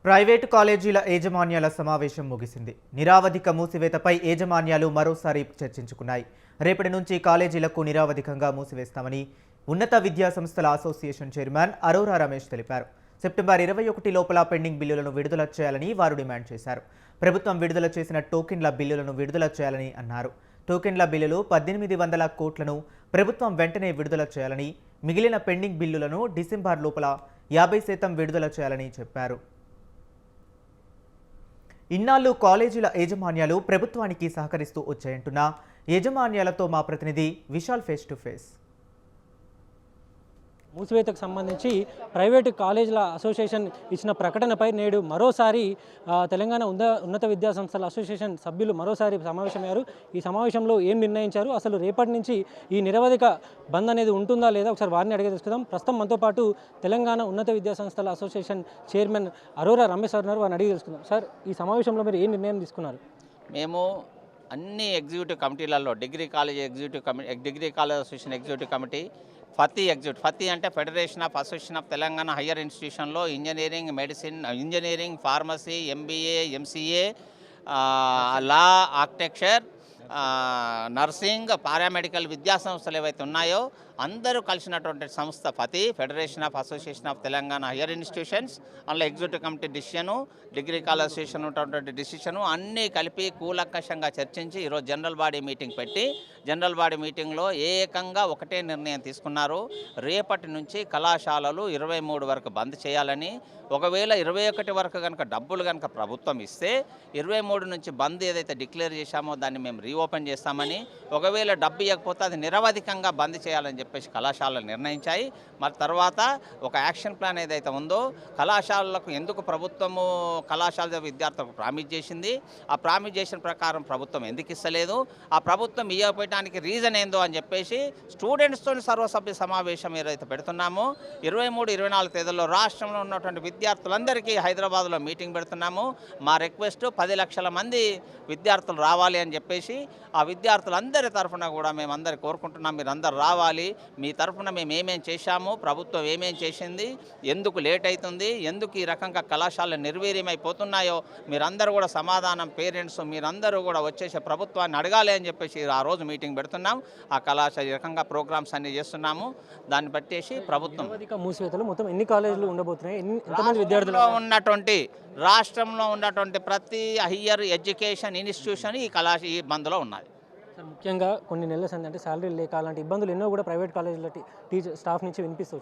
Private కాలేజీల యాజమాన్యాల సమావేశం ముగిసింది. నిరావధిక మూసివేతపై యాజమాన్యాలు మరోసారి చర్చించుకున్నాయి. రేపటి నుంచి కాలేజీలకు నిరావధికంగా మూసివేస్తామని ఉన్నత విద్యా సంస్థల అసోసియేషన్ చైర్మన్ అరోరా రమేష్ తెలిపారు. సెప్టెంబర్ 21 లోపల పెండింగ్ బిల్లులను విడుదల చేయాలని వారు డిమాండ్ చేశారు. ప్రభుత్వం విడుదల చేసిన టోకెన్ల బిల్లులను విడుదల చేయాలని అన్నారు. టోకెన్ల బిల్లులు 1800 కోట్లను ప్రభుత్వం వెంటనే విడుదల చేయాలని, మిగిలిన పెండింగ్ బిల్లులను డిసెంబర్ లోపల 50% విడుదల చేయాలని చెప్పారు. ఇన్నాళ్ళు కాలేజీల యాజమాన్యాలు ప్రభుత్వానికి సహకరిస్తూ వచ్చాయంటున్న యాజమాన్యాలతో మా ప్రతినిధి విశాల్ ఫేస్ టు ఫేస్. మూసివేతకు సంబంధించి ప్రైవేటు కాలేజీల అసోసియేషన్ ఇచ్చిన ప్రకటనపై నేడు మరోసారి తెలంగాణ ఉన్నత విద్యా సంస్థల అసోసియేషన్ సభ్యులు మరోసారి సమావేశమయ్యారు. ఈ సమావేశంలో ఏం నిర్ణయించారు, అసలు రేపటి నుంచి ఈ నిరవధిక బంద్ అనేది ఉంటుందా లేదా ఒకసారి వారిని అడిగి తెలుసుకుందాం. ప్రస్తుతం మనతో పాటు తెలంగాణ ఉన్నత విద్యా సంస్థల అసోసియేషన్ చైర్మన్ అరోరా రమేష్ ఉన్నారు. వారిని అడిగి తెలుసుకుందాం. సార్, ఈ సమావేశంలో మీరు ఏ నిర్ణయం తీసుకున్నారు? మేము అన్ని ఎగ్జిక్యూటివ్ కమిటీలలో degree college association executive committee, ఫతీ అంటే federation of association of Telangana higher ఇన్స్టిట్యూషన్లో engineering, medicine, engineering, pharmacy, MBA, MCA, law, architecture, nursing, paramedical విద్యా సంస్థలు ఏవైతే ఉన్నాయో అందరూ కలిసినటువంటి సంస్థ ఫతీ, federation of association of Telangana higher institutions. అందులో executive committee decision, degree college association ఉన్నటువంటి డిసిషను అన్నీ కలిపి కూలంకషంగా చర్చించి ఈరోజు జనరల్ బాడీ మీటింగ్ పెట్టి జనరల్ బాడీ మీటింగ్లో ఏకంగా ఒకటే నిర్ణయం తీసుకున్నారు. రేపటి నుంచి కళాశాలలు 23 వరకు బంద్ చేయాలని, ఒకవేళ 21 వరకు కనుక డబ్బులు కనుక ప్రభుత్వం ఇస్తే 23 నుంచి బంద్ ఏదైతే డిక్లేర్ చేశామో దాన్ని మేము రీఓపెన్ చేస్తామని, ఒకవేళ డబ్బు ఇవ్వకపోతే అది నిరవధికంగా బంద్ చేయాలని చెప్పేసి కళాశాలలు నిర్ణయించాయి. మరి తర్వాత ఒక యాక్షన్ ప్లాన్ ఏదైతే ఉందో కళాశాలలకు ఎందుకు ప్రభుత్వము కళాశాల విద్యార్థులకు ప్రామిస్ చేసింది, ఆ ప్రామిస్ చేసిన ప్రకారం ప్రభుత్వం ఎందుకు ఇస్తలేదు, ఆ ప్రభుత్వం ఇవ్వకపోవడానికి రీజన్ ఏందో అని చెప్పేసి స్టూడెంట్స్తో సర్వసభ్య సమావేశం ఏదైతే పెడుతున్నామో 23-24 తేదీల్లో రాష్ట్రంలో ఉన్నటువంటి విద్యార్థులందరికీ హైదరాబాద్లో మీటింగ్ పెడుతున్నాము. మా రిక్వెస్ట్ 10 లక్షల మంది విద్యార్థులు రావాలి అని చెప్పేసి ఆ విద్యార్థులందరి తరఫున కూడా మేమందరూ కోరుకుంటున్నాం. మీరు అందరు రావాలి, మీ తరఫున మేము ఏమేం చేశాము, ప్రభుత్వం ఏమేం చేసింది, ఎందుకు లేట్ అవుతుంది, ఎందుకు ఈ రకంగా కళాశాలలు నిర్వీర్యమైపోతున్నాయో మీరందరూ కూడా సమాధానం, పేరెంట్స్ మీరందరూ కూడా వచ్చేసి ప్రభుత్వాన్ని అడగాలి అని చెప్పేసి ఆ రోజు మీటింగ్ పెడుతున్నాం. ఆ కళాశాల ఈ రకంగా ప్రోగ్రామ్స్ అన్ని చేస్తున్నాము. దాన్ని బట్టేసి ప్రభుత్వం మూసివేతలు మొత్తం ఎన్ని కాలేజీలు ఉండబోతున్నాయి, ఎంతమంది విద్యార్థులు రాష్ట్రంలో ఉన్నటువంటి ప్రతి హయ్యర్ ఎడ్యుకేషన్ ఇన్స్టిట్యూషన్ ఈ బంద్లో ఉన్నది. ముఖ్యంగా కొన్ని నెలల సంది అంటే శాలరీ లేక అలాంటి ఇబ్బందులు ఎన్నో కూడా ప్రైవేట్ కాలేజీల టీచర్ స్టాఫ్ నుంచి వినిపిస్తూ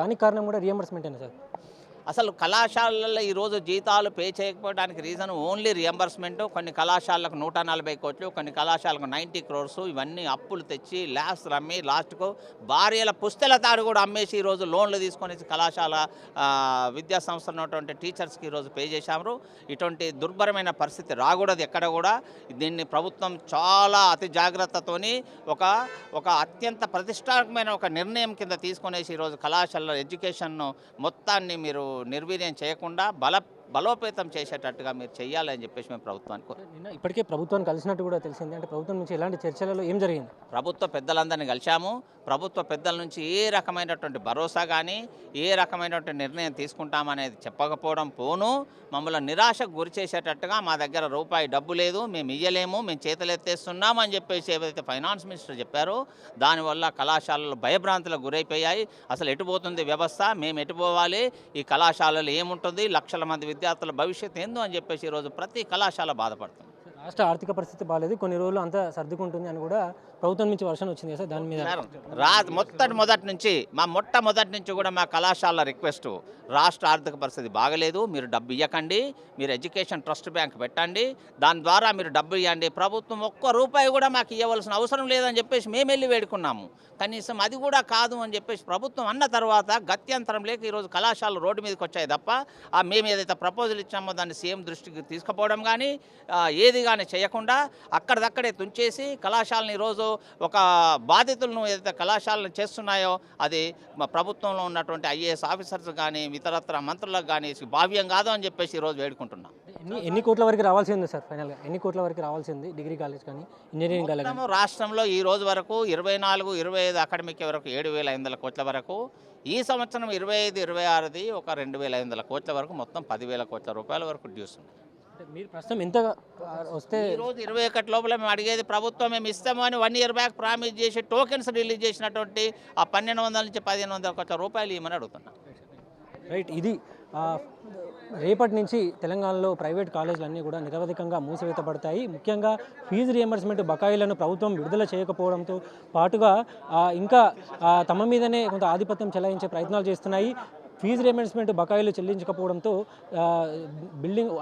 దానికి కారణం కూడా రియంబర్స్మెంట్ అయినా సార్. అసలు కళాశాలల్లో ఈరోజు జీతాలు పే చేయకపోవడానికి రీజన్ ఓన్లీ రియంబర్స్మెంట్. కొన్ని కళాశాలకు 140 కోట్లు, కొన్ని కళాశాలకు 90 crores, ఇవన్నీ అప్పులు తెచ్చి ల్యాబ్స్ అమ్మి లాస్ట్కు భార్యల పుస్తల తాడు కూడా అమ్మేసి ఈరోజు లోన్లు తీసుకొని కళాశాల విద్యా సంస్థలు ఉన్నటువంటి టీచర్స్కి ఈరోజు పే చేశాము. ఇటువంటి దుర్భరమైన పరిస్థితి రాకూడదు ఎక్కడ కూడా. దీన్ని ప్రభుత్వం చాలా అతి జాగ్రత్తతోని ఒక అత్యంత ప్రతిష్టాత్మకమైన ఒక నిర్ణయం కింద తీసుకునేసి ఈరోజు కళాశాల ఎడ్యుకేషన్ను మొత్తాన్ని మీరు నిర్వీర్యం చేయకుండా బలోపేతం చేసేటట్టుగా మీరు చేయాలని చెప్పేసి మేము ప్రభుత్వానికి ఇప్పటికే ప్రభుత్వాన్ని కలిసినట్టు కూడా తెలిసింది. అంటే ప్రభుత్వం నుంచి ఎలాంటి చర్చలలో ఏం జరిగింది? ప్రభుత్వ పెద్దలందరినీ కలిశాము. ప్రభుత్వ పెద్దల నుంచి ఏ రకమైనటువంటి భరోసా కానీ ఏ రకమైనటువంటి నిర్ణయం తీసుకుంటామనేది చెప్పకపోవడం పోను మమ్మల్ని నిరాశకు గురి చేసేటట్టుగా మా దగ్గర రూపాయి డబ్బు లేదు, మేము ఇయ్యలేము, మేము చేతులెత్తేస్తున్నాము అని చెప్పేసి ఏదైతే ఫైనాన్స్ మినిస్టర్ చెప్పారో దానివల్ల కళాశాలలు భయభ్రాంతులకు గురైపోయాయి. అసలు ఎటుపోతుంది వ్యవస్థ, మేము ఎటుపోవాలి, ఈ కళాశాలలు ఏముంటుంది, లక్షల మంది విద్యార్థుల భవిష్యత్తు ఏందో అని చెప్పేసి ఈరోజు ప్రతి కళాశాల బాధపడుతుంది. రాష్ట్ర ఆర్థిక పరిస్థితి బాగాలేదు, కొన్ని రోజులు అంతా సర్దుకుంటుంది అని కూడా ప్రభుత్వం నుంచి వర్షం వచ్చింది సార్. దాని మీద మొట్టమొదటి నుంచి కూడా మా కళాశాల రిక్వెస్ట్, రాష్ట్ర ఆర్థిక పరిస్థితి బాగలేదు, మీరు డబ్బు ఇవ్వకండి, మీరు ఎడ్యుకేషన్ ట్రస్ట్ బ్యాంక్ పెట్టండి, దాని ద్వారా మీరు డబ్బు ఇవ్వండి, ప్రభుత్వం ఒక్క రూపాయి కూడా మాకు ఇవ్వవలసిన అవసరం లేదని చెప్పేసి మేము వెళ్ళి వేడుకున్నాము. కనీసం అది కూడా కాదు అని చెప్పేసి ప్రభుత్వం అన్న తర్వాత గత్యంతరం లేక ఈరోజు కళాశాలలు రోడ్డు మీదకి వచ్చాయి తప్ప మేము ఏదైతే ప్రపోజల్ ఇచ్చామో దాన్ని సీఎం దృష్టికి తీసుకుపోవడం కానీ ఏది కానీ చేయకుండా అక్కడిదక్కడే తుంచేసి కళాశాలను ఈరోజు ఒక బాధితులను ఏదైతే కళాశాలను చేస్తున్నాయో అది మా ప్రభుత్వంలో ఉన్నటువంటి IAS ఆఫీసర్స్ కానీ ఇతరత్ర మంత్రులకు కానీ భావ్యం కాదు అని చెప్పేసి ఈరోజు వేడుకుంటున్నాం. ఎన్ని కోట్ల వరకు రావాల్సింది సార్ ఫైనల్గా ఎన్ని కోట్ల వరకు రావాల్సింది డిగ్రీ కాలేజ్ కానీ ఇంజనీరింగ్ కాలేజ్ కానీ? మొత్తము రాష్ట్రంలో ఈ రోజు వరకు 24-25 అకాడమిక్ వరకు 7,500 కోట్ల వరకు, ఈ సంవత్సరం 25-26ది ఒక 2,500 కోట్ల వరకు, మొత్తం 10,000 కోట్ల రూపాయల వరకు డ్యూస్ ఉంది. అంటే మీరు ప్రస్తుతం ఎంత వస్తే ఈ రోజు 21 లోపల మేము అడిగేది ప్రభుత్వం మేము ఇస్తాము అని 1 year బ్యాక్ ప్రామిస్ చేసి టోకెన్స్ రిలీజ్ చేసినటువంటి ఆ 1,200 నుంచి 1,500 కోట్ల రూపాయలు ఇవ్వమని అడుగుతున్నాం. రైట్, ఇది రేపటి నుంచి తెలంగాణలో ప్రైవేట్ కాలేజీలన్నీ కూడా నిరవధికంగా మూసివేతపడతాయి. ముఖ్యంగా ఫీజు రియంబర్స్మెంట్ బకాయిలను ప్రభుత్వం విడుదల చేయకపోవడంతో పాటుగా ఇంకా తమ మీదనే కొంత ఆధిపత్యం చెలాయించే ప్రయత్నాలు చేస్తున్నాయి. ఫీజు రియంబర్స్మెంట్ బకాయిలు చెల్లించకపోవడంతో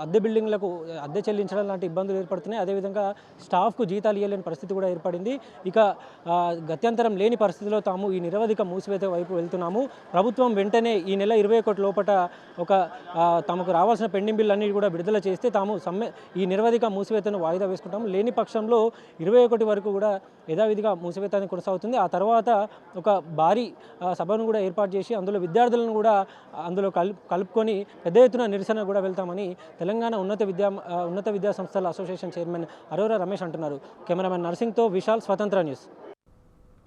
అద్దె బిల్డింగ్లకు అద్దె చెల్లించడం లాంటి ఇబ్బందులు ఏర్పడుతున్నాయి. అదేవిధంగా స్టాఫ్కు జీతాలు ఇవ్వలేని పరిస్థితి కూడా ఏర్పడింది. ఇక గత్యంతరం లేని పరిస్థితిలో తాము ఈ నిరవధిక మూసివేత వైపు వెళ్తున్నాము. ప్రభుత్వం వెంటనే ఈ నెల 21 లోపల ఒక తమకు రావాల్సిన పెండింగ్ బిల్ అన్ని కూడా విడుదల చేస్తే తాము ఈ నిరవధిక మూసివేతను వాయిదా వేసుకుంటాము. లేని పక్షంలో 21 వరకు కూడా యథావిధిగా మూసివేత కొనసాగుతుంది. ఆ తర్వాత ఒక భారీ సభను కూడా ఏర్పాటు చేసి అందులో విద్యార్థులను కూడా అందులో కలుపుకొని పెద్ద ఎత్తున నిరసన కూడా వెళ్తామని తెలంగాణ ఉన్నత విద్యా సంస్థల అసోసియేషన్ చైర్మన్ అరోరా రమేష్ అంటున్నారు. కెమెరామెన్ నర్సింగ్తో విశాల్, స్వతంత్ర న్యూస్.